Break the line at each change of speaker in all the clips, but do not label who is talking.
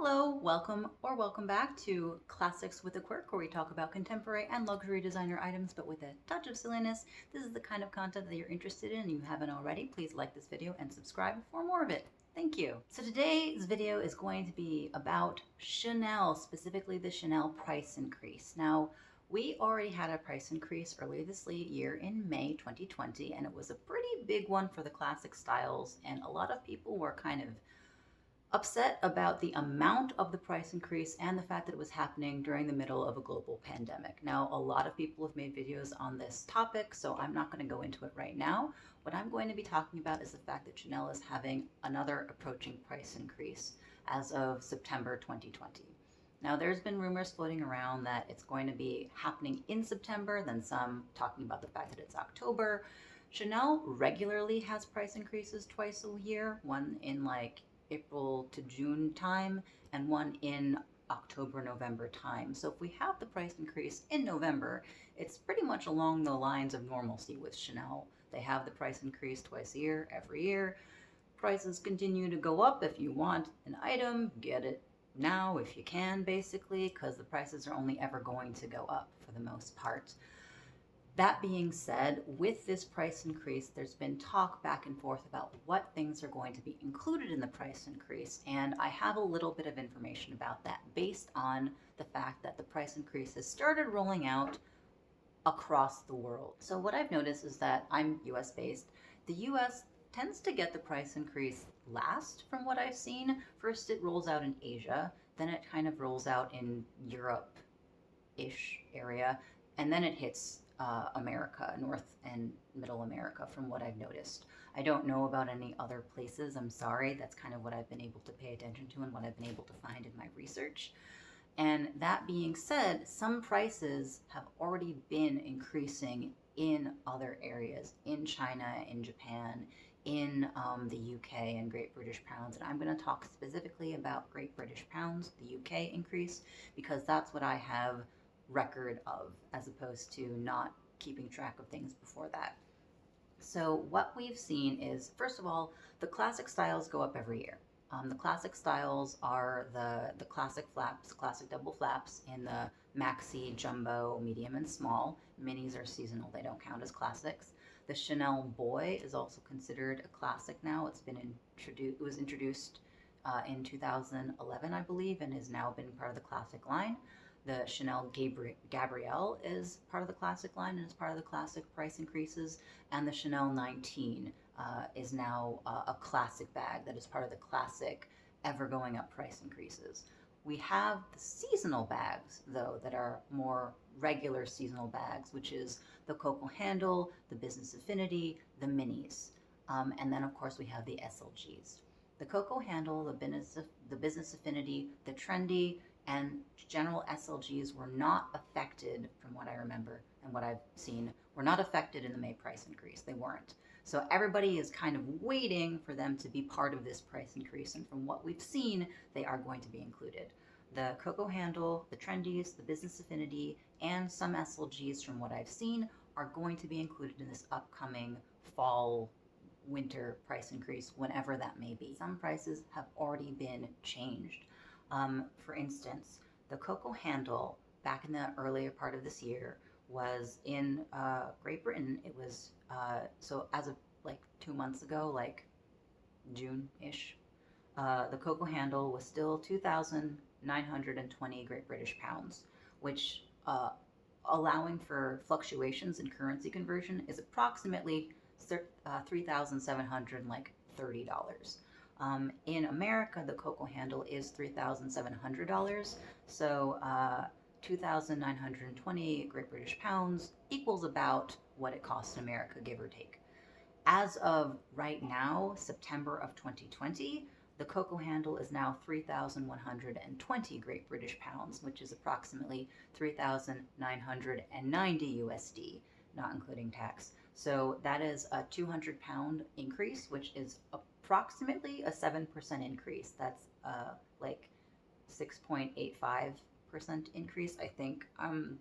Hello, welcome or welcome back to Classics with a Quirk, where we talk about contemporary and luxury designer items, but with a touch of silliness. This is the kind of content that you're interested in and you haven't already. Please like this video and subscribe for more of it. Thank you. So today's video is going to be about Chanel, specifically the Chanel price increase. Now, we already had a price increase earlier this year in May 2020, and it was a pretty big one for the classic styles, and a lot of people were kind of upset about the amount of the price increase and the fact that it was happening during the middle of a global pandemic. Now, a lot of people have made videos on this topic, so I'm not going to go into it right now. What I'm going to be talking about is the fact that Chanel is having another approaching price increase as of September 2020. Now, there's been rumors floating around that it's going to be happening in September, then some talking about the fact that it's October. Chanel regularly has price increases twice a year, one in like April to June time and one in October, November time. So if we have the price increase in November, it's pretty much along the lines of normalcy with Chanel. They have the price increase twice a year, every year. Prices continue to go up. If you want an item, get it now if you can, basically, because the prices are only ever going to go up for the most part. That being said, with this price increase, there's been talk back and forth about what things are going to be included in the price increase, and I have a little bit of information about that based on the fact that the price increase has started rolling out across the world. So what I've noticed is that I'm US based. The US tends to get the price increase last from what I've seen. First it rolls out in Asia, then it kind of rolls out in Europe-ish area, and then it hits America, North and Middle America, from what I've noticed. I don't know about any other places. I'm sorry. That's kind of what I've been able to pay attention to and what I've been able to find in my research. And that being said, some prices have already been increasing in other areas, in China, in Japan, in the UK and Great British Pounds. And I'm going to talk specifically about Great British Pounds, the UK increase, because that's what I have record of, as opposed to not keeping track of things before that. So what we've seen is, first of all, the classic styles go up every year. The classic styles are the classic flaps, classic double flaps in the maxi, jumbo, medium, and small. Minis are seasonal, they don't count as classics. The Chanel Boy is also considered a classic now. It was introduced in 2011, I believe, and has now been part of the classic line. The Chanel Gabrielle is part of the classic line and is part of the classic price increases. And the Chanel 19 is now a classic bag that is part of the classic ever going up price increases. We have the seasonal bags, though, that are more regular seasonal bags, which is the Coco Handle, the Business Affinity, the Minis. And then, of course, we have the SLGs. The Coco Handle, the Business Affinity, the Trendy, and general SLGs were not affected, from what I remember and what I've seen, were not affected in the May price increase. They weren't. So everybody is kind of waiting for them to be part of this price increase, and from what we've seen, they are going to be included. The Coco Handle, the Trendies, the Business Affinity, and some SLGs, from what I've seen, are going to be included in this upcoming fall winter price increase, whenever that may be. Some prices have already been changed. For instance, the Coco Handle, back in the earlier part of this year, was in Great Britain. It was, so as of like 2 months ago, like June-ish, the Coco Handle was still 2,920 Great British Pounds, which, allowing for fluctuations in currency conversion, is approximately $3,730. In America, the Coco Handle is $3,700, so 2,920 Great British Pounds equals about what it costs in America, give or take. As of right now, September of 2020, the Coco Handle is now 3,120 Great British Pounds, which is approximately 3,990 USD, not including tax. So that is a 200-pound increase, which is approximately a 7% increase. That's like 6.85% increase, I think. I'm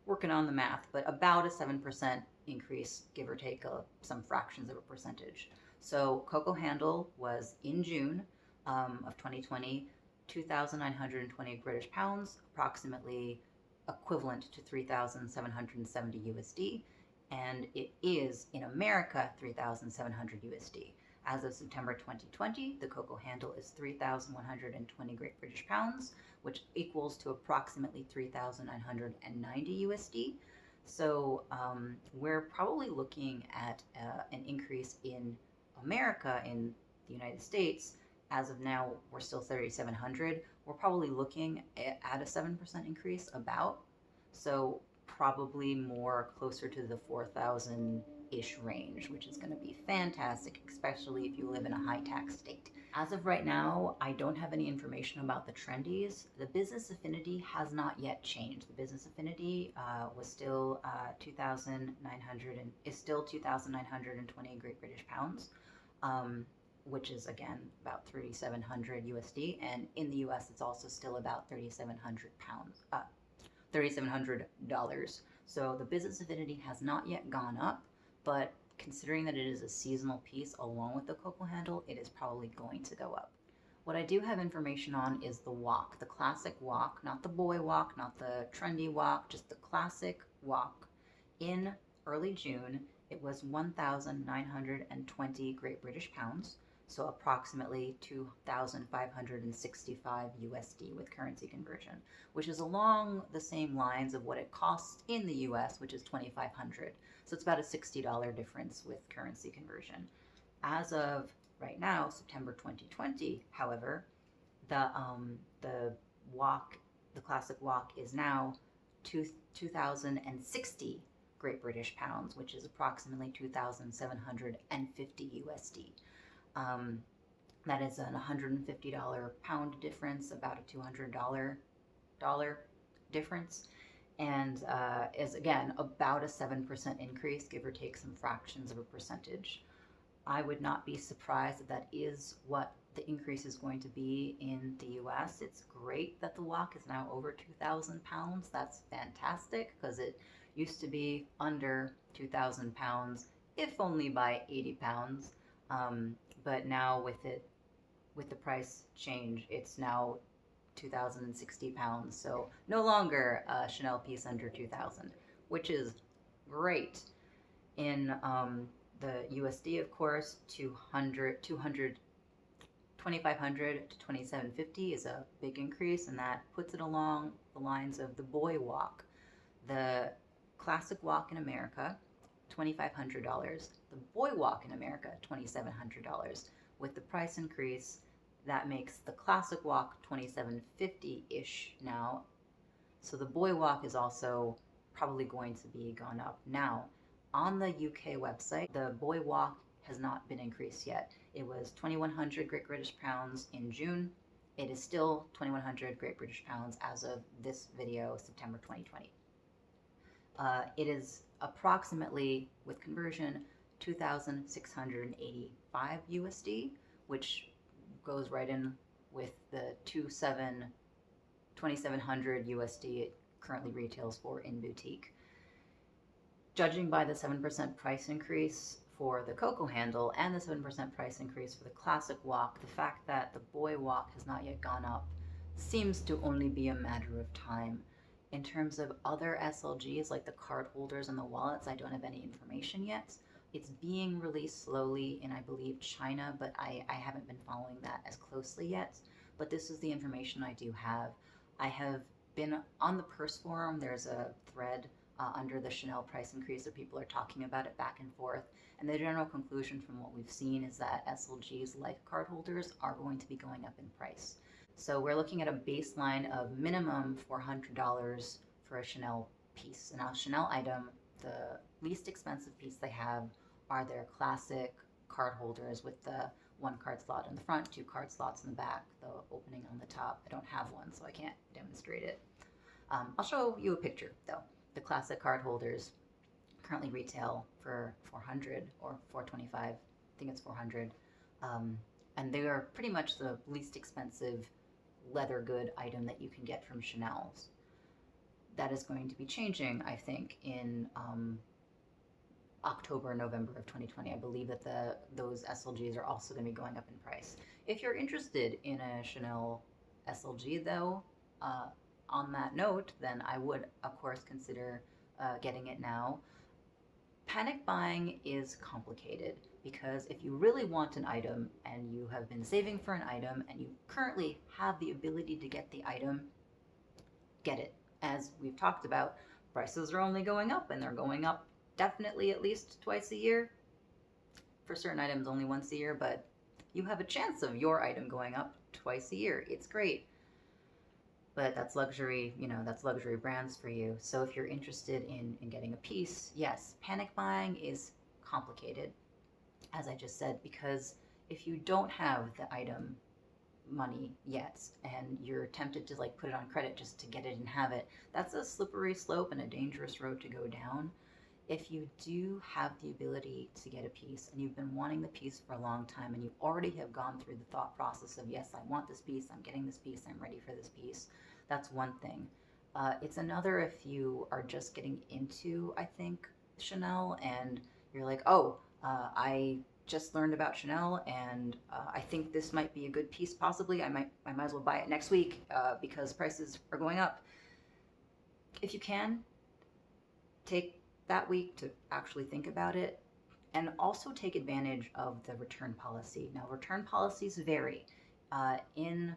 working on the math, but about a 7% increase, give or take some fractions of a percentage. So Coco Handle was in June of 2020, 2,920 British pounds, approximately equivalent to 3,770 USD, and it is in America 3,700 USD. As of September 2020, the Coco handle is 3,120 Great British pounds, which equals to approximately 3,990 USD. So we're probably looking at an increase in America, in the United States. As of now, we're still 3,700. We're probably looking at a 7% increase about. So probably more closer to the 4,000-ish range, which is going to be fantastic, especially if you live in a high tax state. As of right now, I don't have any information about the trendies. The business affinity has not yet changed. The business affinity was still 2,900 and is still 2,920 Great British pounds. Which is again about 3,700 USD, and in the US it's also still about 3,700 pounds, $3,700. So the business affinity has not yet gone up, but considering that it is a seasonal piece along with the Coco handle, it is probably going to go up. What I do have information on is the WOC, the classic WOC, not the boy WOC, not the trendy WOC, just the classic WOC. In early June, it was 1,920 Great British pounds. So approximately 2,565 USD with currency conversion, which is along the same lines of what it costs in the US, which is 2,500. So it's about a $60 difference with currency conversion. As of right now, September 2020, however, the WOC, the classic WOC, is now 2,060 Great British pounds, which is approximately 2,750 USD. That is an $150 pound difference, about a $200 difference, and is again about a 7% increase, give or take some fractions of a percentage. I would not be surprised that that is what the increase is going to be in the US. It's great that the WOC is now over 2,000 pounds. That's fantastic, because it used to be under 2,000 pounds, if only by 80 pounds. But now with the price change, it's now 2,060 pounds. So no longer a Chanel piece under 2,000, which is great. In the USD, of course, 2,500 to 2,750 is a big increase, and that puts it along the lines of the boy WOC. The classic WOC in America, $2,500. The boy WOC in America, $2,700. With the price increase, that makes the classic WOC $2,750-ish now. So the boy WOC is also probably going to be gone up. Now, on the UK website, the boy WOC has not been increased yet. It was 2,100 Great British pounds in June. It is still 2,100 Great British pounds as of this video, September 2020. It is approximately, with conversion, 2,685 USD, which goes right in with the 2,700 USD it currently retails for in boutique. Judging by the 7% price increase for the Coco handle and the 7% price increase for the classic WOC, the fact that the boy WOC has not yet gone up seems to only be a matter of time. In terms of other SLGs like the card holders and the wallets, I don't have any information yet. It's being released slowly in, I believe, China, but I haven't been following that as closely yet. But this is the information I do have. I have been on the purse forum. There's a thread under the Chanel price increase that people are talking about it back and forth. And the general conclusion from what we've seen is that SLGs like card holders are going to be going up in price. So we're looking at a baseline of minimum $400 for a Chanel piece. And now Chanel item, the least expensive piece they have are their classic card holders with the 1 card slot in the front, 2 card slots in the back, the opening on the top. I don't have one, so I can't demonstrate it. I'll show you a picture though. The classic card holders currently retail for $400 or $425. I think it's $400. And they are pretty much the least expensive leather good item that you can get from Chanel's. That is going to be changing, I think, in October, November of 2020. I believe that those SLGs are also going to be going up in price. If you're interested in a Chanel SLG though, on that note, then I would of course consider getting it now. Panic buying is complicated because if you really want an item and you have been saving for an item and you currently have the ability to get the item, get it. As we've talked about, prices are only going up, and they're going up definitely at least twice a year. For certain items, only once a year, but you have a chance of your item going up twice a year. It's great. But that's luxury, that's luxury brands for you. So if you're interested in getting a piece, yes, panic buying is complicated, as I just said, because if you don't have the item money yet and you're tempted to like put it on credit just to get it and have it, that's a slippery slope and a dangerous road to go down. If you do have the ability to get a piece and you've been wanting the piece for a long time and you already have gone through the thought process of, yes, I want this piece, I'm getting this piece, I'm ready for this piece, that's one thing. It's another if you are just getting into, I think, Chanel and you're like, oh, I just learned about Chanel and I think this might be a good piece possibly. I might as well buy it next week because prices are going up. If you can, take that week to actually think about it, and also take advantage of the return policy. Now, return policies vary. In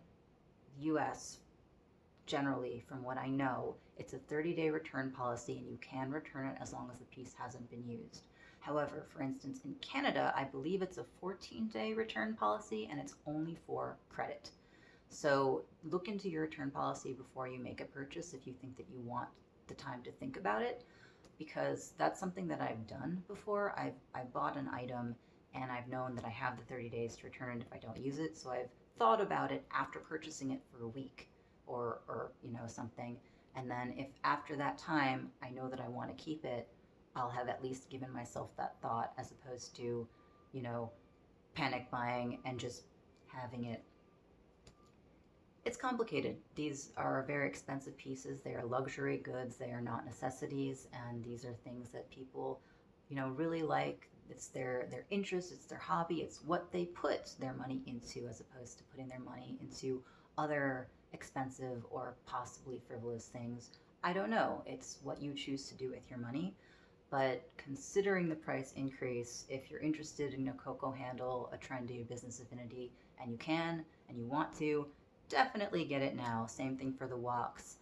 the US, generally, from what I know, it's a 30-day return policy and you can return it as long as the piece hasn't been used. However, for instance, in Canada, I believe it's a 14-day return policy and it's only for credit. So look into your return policy before you make a purchase if you think that you want the time to think about it, because that's something that I've done before. I've bought an item and I've known that I have the 30 days to return it if I don't use it. So I've thought about it after purchasing it for a week or something. And then if after that time I know that I want to keep it, I'll have at least given myself that thought as opposed to, panic buying and just having it. It's complicated. These are very expensive pieces. They are luxury goods. They are not necessities. And these are things that people, really like. It's their interest. It's their hobby. It's what they put their money into as opposed to putting their money into other expensive or possibly frivolous things. I don't know. It's what you choose to do with your money. But considering the price increase, if you're interested in a Coco handle, a trendy business affinity, and you can and you want to, definitely get it now. Same thing for the WOCs.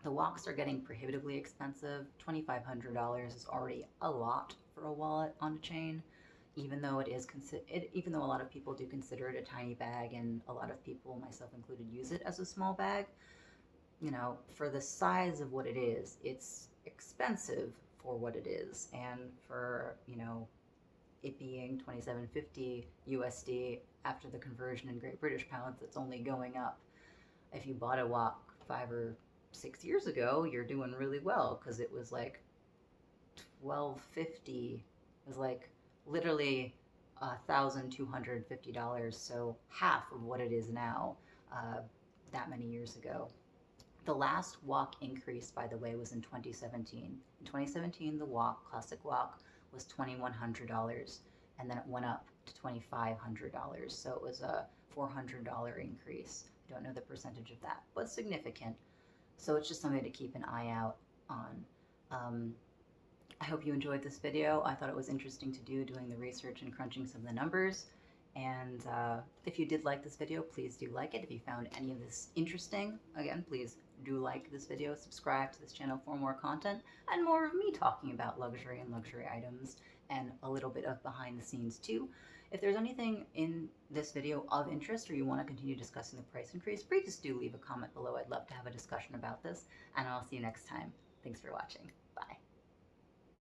The WOCs are getting prohibitively expensive. $2,500 is already a lot for a wallet on a chain, even though even though a lot of people do consider it a tiny bag, and a lot of people, myself included, use it as a small bag. For the size of what it is, it's expensive for what it is, and for it being 27.50 USD after the conversion in Great British pounds, it's only going up. If you bought a WOC 5 or 6 years ago, you're doing really well because it was like $1,250. It was like literally $1,250, so half of what it is now that many years ago. The last WOC increase, by the way, was in 2017. In 2017, the WOC, classic WOC, was $2,100, and then it went up to $2,500. So it was a $400 increase. I don't know the percentage of that, but significant. So it's just something to keep an eye out on. I hope you enjoyed this video. I thought it was interesting to do, doing the research and crunching some of the numbers. And if you did like this video, please do like it. If you found any of this interesting, again, please do like this video, subscribe to this channel for more content and more of me talking about luxury and luxury items and a little bit of behind the scenes too. If there's anything in this video of interest or you want to continue discussing the price increase, please just do leave a comment below. I'd love to have a discussion about this, and I'll see you next time. Thanks for watching. Bye.